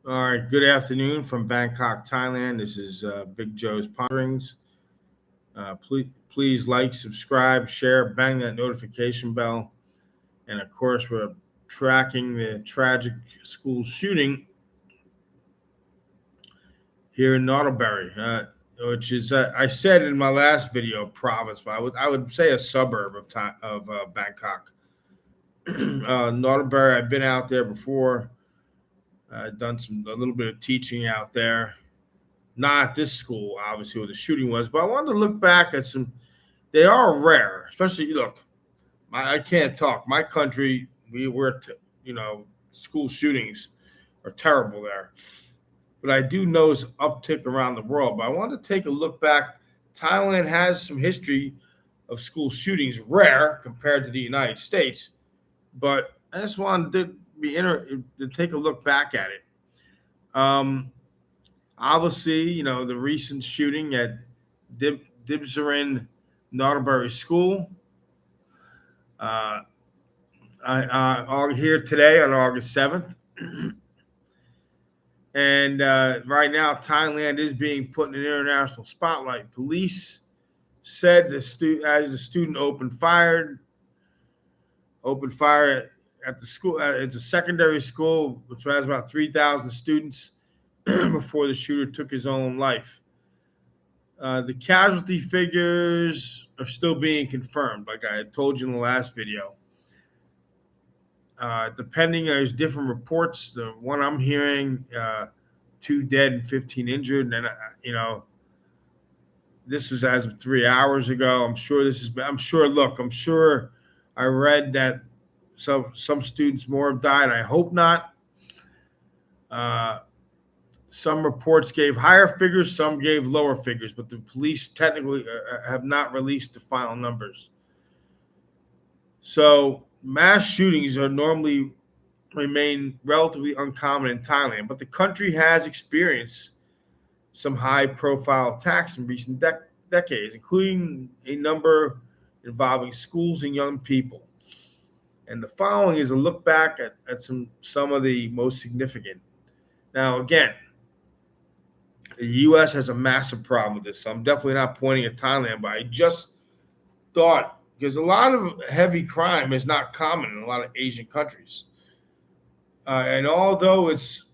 All right, good afternoon from Bangkok, Thailand. This is Big Joe's Ponderings. Please like, subscribe, share, bang that notification bell. And of course, we're tracking the tragic school shooting here in Nottlebury, which is, I said in my last video, province, but I would say a suburb of Bangkok. Nottlebury, I've been out there before. I've done a little bit of teaching out there. Not at this school, obviously, where the shooting was, but I wanted to look back at some. They are rare, especially look. I can't talk. My country, school shootings are terrible there, but I do notice uptick around the world. But I wanted to take a look back. Thailand has some history of school shootings, rare compared to the United States, but I just wanted to take a look back at it. Um, Obviously, the recent shooting at Dibsarin Nottlebury School. Uh, here today on August 7th. And right now, Thailand is being put in an international spotlight. Police said as the student opened fire at the school. It's a secondary school which has about 3,000 students before the shooter took his own life. The casualty figures are still being confirmed, like I had told you in the last video. Depending, there's different reports. The one I'm hearing, 2 dead and 15 injured, and this was as of 3 hours ago. I'm sure this is. I'm sure. Look, I'm sure. I read that some students more have died. I hope not. Some reports gave higher figures, some gave lower figures, but the police technically have not released the final numbers. So mass shootings are normally remain relatively uncommon in Thailand, but the country has experienced some high-profile attacks in recent decades, including a number involving schools and young people. And the following is a look back at some of the most significant. Now, again, the U.S. has a massive problem with this, so I'm definitely not pointing at Thailand, but I just thought because a lot of heavy crime is not common in a lot of Asian countries, and although it's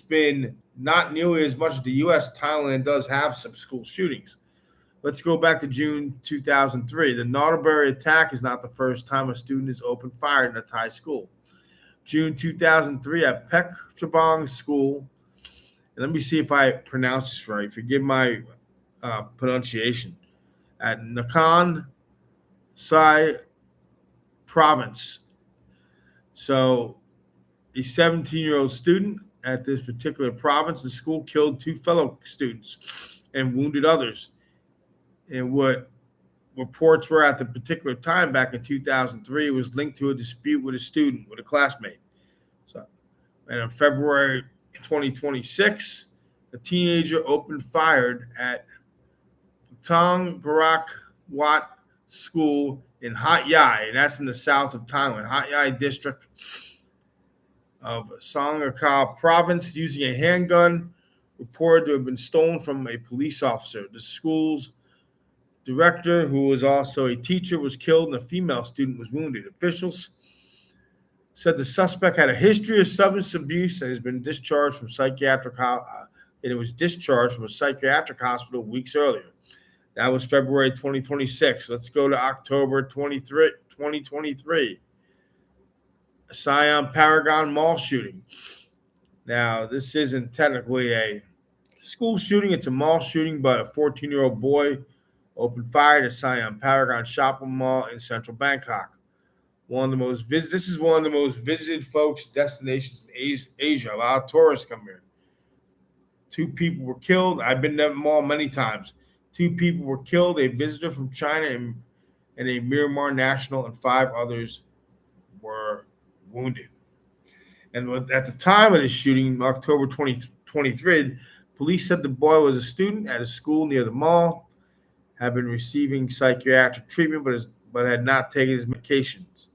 been not nearly as much as the U.S., Thailand does have some school shootings. Let's go back to June 2003. The Nottlebury attack is not the first time a student has opened fire in a Thai school. June 2003 at Pek Chabang School. And let me see if I pronounce this right. Forgive my pronunciation. At Nakhon Sai Province. So, a 17-year-old student at this particular province, the school killed 2 fellow students and wounded others. And what reports were at the particular time back in 2003 was linked to a dispute with a classmate. So, and in February 2026, a teenager opened fire at Tong Barak Wat School in Hat Yai, and that's in the south of Thailand, Hat Yai district of Songkhla province, using a handgun reported to have been stolen from a police officer. The school's director, who was also a teacher, was killed, and a female student was wounded. Officials said the suspect had a history of substance abuse and has been discharged from a psychiatric hospital weeks earlier. That was February 2026. Let's go to October 2023. Siam Paragon Mall shooting. Now, this isn't technically a school shooting, it's a mall shooting, but a 14-year-old boy opened fire at Siam Paragon shopping mall in central Bangkok. This is one of the most visited folks destinations in Asia. A lot of tourists come here. 2 people were killed. I've been to the mall many times. 2 people were killed, a visitor from China and a Myanmar national, and 5 others were wounded. And at the time of the shooting, October 2023, police said the boy was a student at a school near the mall, had been receiving psychiatric treatment, but had not taken his medications.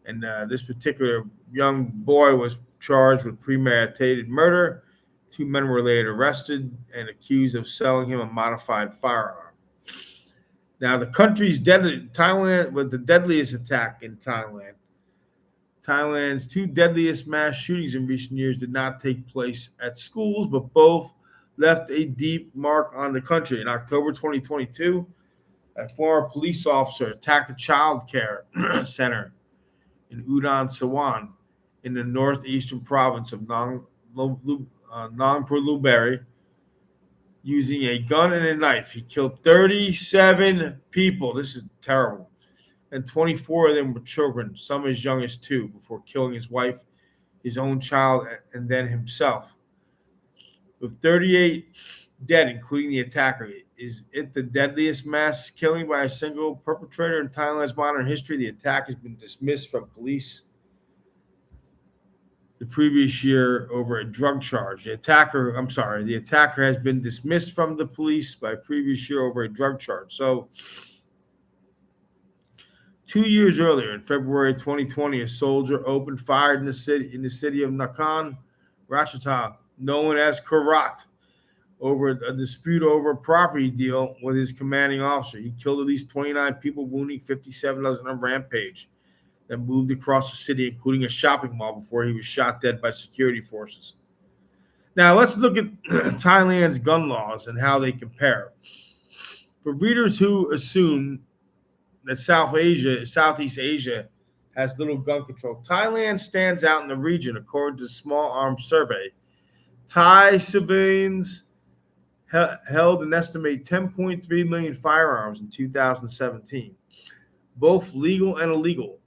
And this particular young boy was charged with premeditated murder. Two men were later arrested and accused of selling him a modified firearm. Now, the country's Thailand was the deadliest attack in Thailand. Thailand's two deadliest mass shootings in recent years did not take place at schools, but both left a deep mark on the country. In October 2022, a former police officer attacked a child care center in Udon Sawan in the northeastern province of Nongpur Luberi using a gun and a knife. He killed 37 people. This is terrible. And 24 of them were children, some as young as 2, before killing his wife, his own child, and then himself. With 38 dead, including the attacker, is it the deadliest mass killing by a single perpetrator in Thailand's modern history? The attack has been dismissed from police the previous year over a drug charge. The attacker has been dismissed from the police by previous year over a drug charge. So 2 years earlier, in February 2020, a soldier opened fire in the city of Nakhon Ratchasima, known as Karat, over a dispute over a property deal with his commanding officer. He killed at least 29 people, wounding 57 others in a rampage that moved across the city, including a shopping mall, before he was shot dead by security forces. Now, let's look at Thailand's gun laws and how they compare. For readers who assume that Southeast Asia has little gun control, Thailand stands out in the region, according to the Small Arms Survey. Thai civilians held an estimated 10.3 million firearms in 2017, both legal and illegal,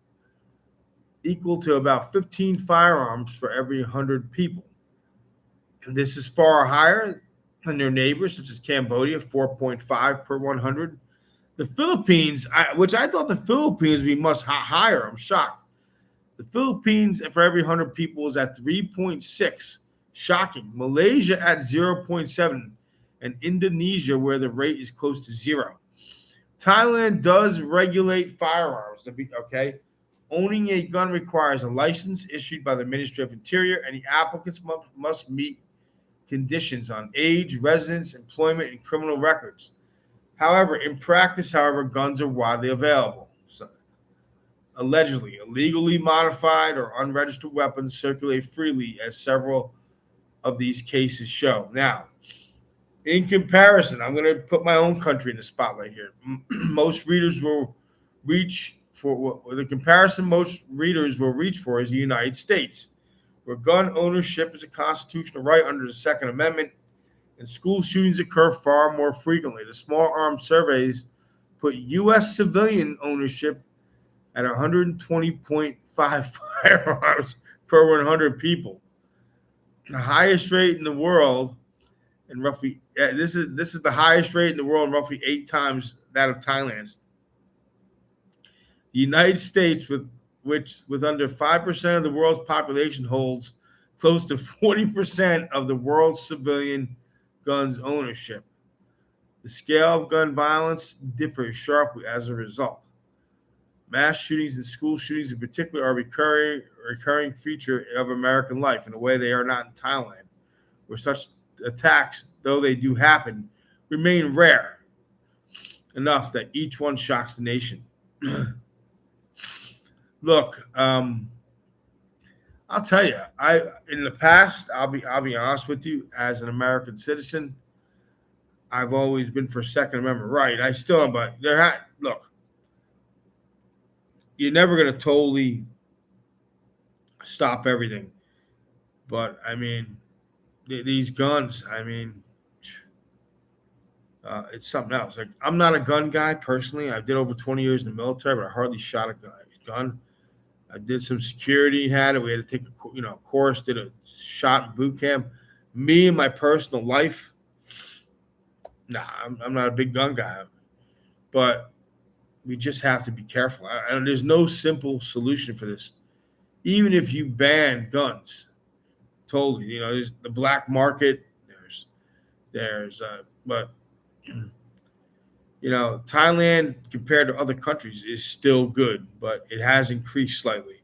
equal to about 15 firearms for every 100 people. And this is far higher than their neighbors, such as Cambodia, 4.5 per 100. The Philippines, which I thought the Philippines would be much higher, I'm shocked. The Philippines, for every 100 people, is at 3.6. Shocking. Malaysia at 0.7. And Indonesia, where the rate is close to 0. Thailand does regulate firearms. Okay? Owning a gun requires a license issued by the Ministry of Interior, and the applicants must meet conditions on age, residence, employment, and criminal records. However, in practice, guns are widely available. So, allegedly, illegally modified or unregistered weapons circulate freely, as several of these cases show. Now, in comparison, I'm going to put my own country in the spotlight here. Most readers will reach for the comparison most readers will reach for is the United States, where gun ownership is a constitutional right under the Second Amendment, and school shootings occur far more frequently. The Small Arms Surveys put U.S. civilian ownership at 120.5 firearms per 100 people, the highest rate in the world, and roughly this is the highest rate in the world, and roughly 8 times that of Thailand's. The United States, with under 5% of the world's population, holds close to 40% of the world's civilian guns ownership. The scale of gun violence differs sharply as a result. Mass shootings and school shootings in particular are a recurring feature of American life in a way they are not in Thailand, where such attacks, though they do happen, remain rare enough that each one shocks the nation. Look, I'll tell you, in the past, I'll be honest with you, as an American citizen, I've always been for Second Amendment right. I still am, but look, you're never going to totally stop everything. But I mean, these guns, I mean, it's something else. Like, I'm not a gun guy personally. I did over 20 years in the military, but I hardly shot a gun. I did some security, we had to take a course, did a shot in boot camp. Me and my personal life, I'm not a big gun guy, but we just have to be careful. And there's no simple solution for this. Even if you ban guns, totally, there's the black market. But Thailand compared to other countries is still good, but it has increased slightly.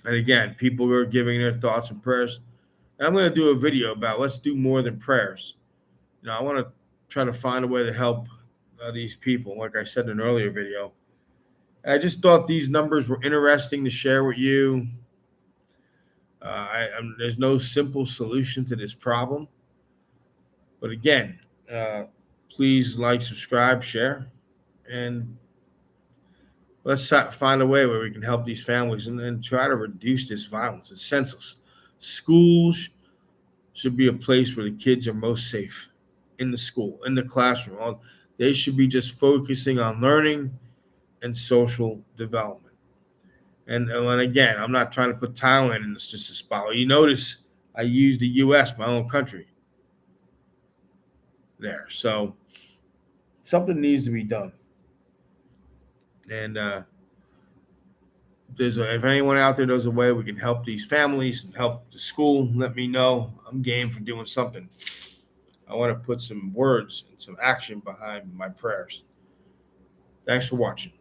And again, people are giving their thoughts and prayers. And I'm going to do a video about let's do more than prayers. I want to try to find a way to help these people, like I said in an earlier video. I just thought these numbers were interesting to share with you. There's no simple solution to this problem. But again, please like, subscribe, share, and let's find a way where we can help these families and try to reduce this violence. It's senseless. Schools should be a place where the kids are most safe, in the school, in the classroom. They should be just focusing on learning and social development. And again, I'm not trying to put Thailand in this just a spot. You notice I use the U.S., my own country, there. So something needs to be done. And if anyone out there knows a way we can help these families and help the school, let me know. I'm game for doing something. I want to put some words and some action behind my prayers. Thanks for watching.